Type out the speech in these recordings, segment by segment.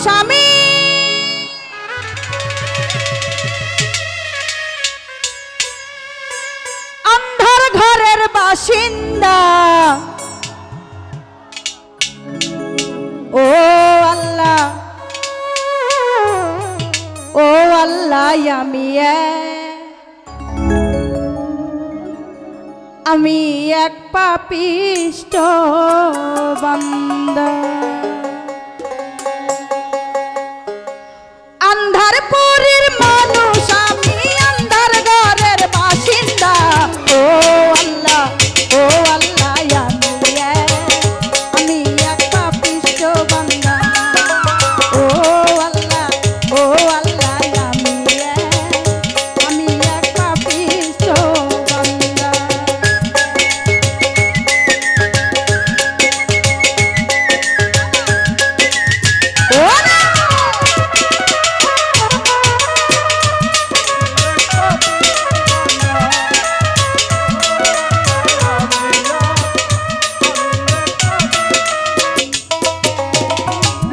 আমি अंधार घरेर बासिंदा ओ अल्लाह আমি এক পাপিষ্ট বান্দা अंधार पुरीर मानुष আমি अंधार घरेर बासिंदा ओ अल्लाह আমি এক পাপিষ্ট বান্দা ও আল্লাহ আমি এক পাপিষ্ট বান্দা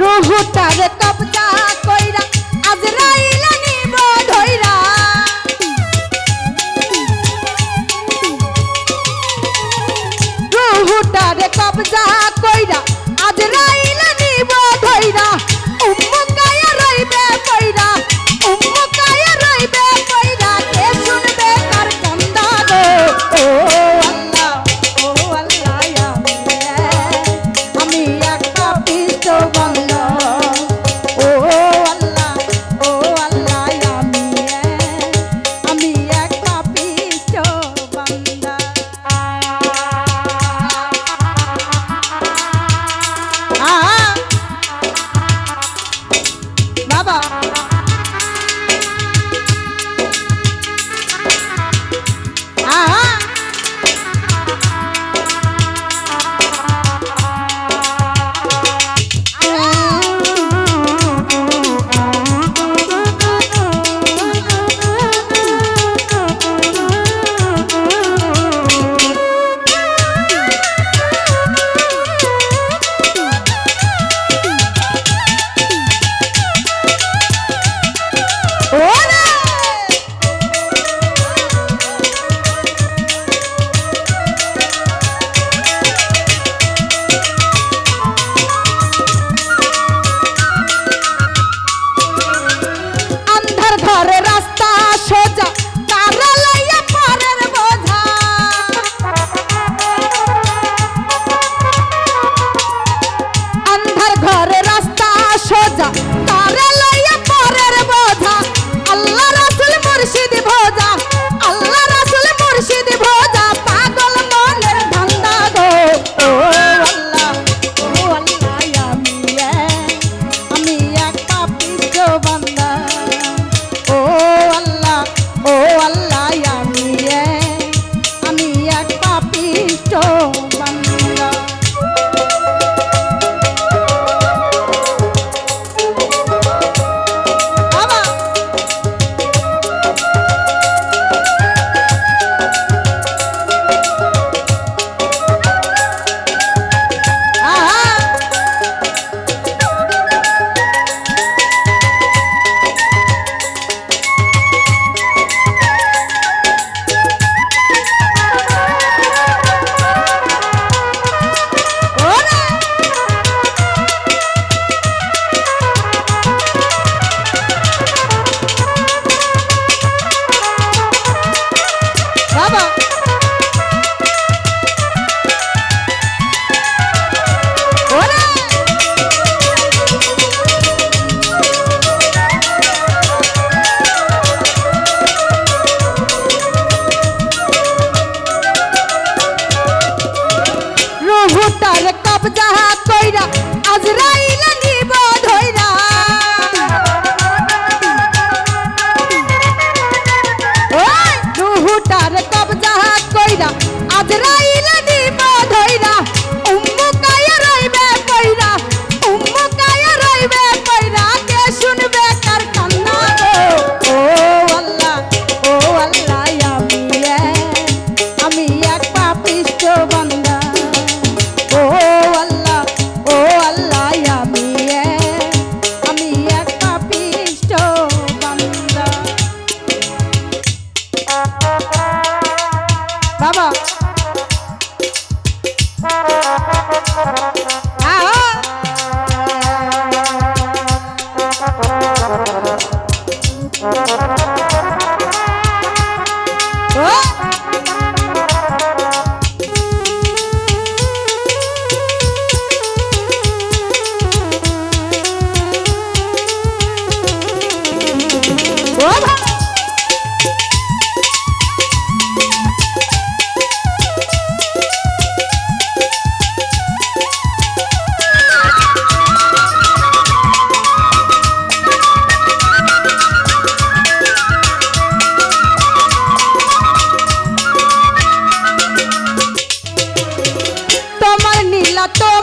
রুহটারে কবজা কইরা আজরাইল নিব ধইরা রুহটারে কবজা কইরা আজরাইল নিব ধইরা উম্মু কায়া রইবে কইরা উম্মু কায়া রইবে কইরা কে শুনবে তার কান্দা গো ও আল্লাহ আমি এক পাপিষ্ট বান্দা কবজা কইরা আজরাইল নিব ধইরা ওই রুহটার কবজা কইরা আজরাইল নিব ধইরা উম্মু কায়া রইবে কইরা উম্মু কায়া রইবে কইরা কে শুনবে কার কান্না গো ও আল্লাহ আমি এক পাপিষ্ট বান্দা ও আল্লাহ কইলা তো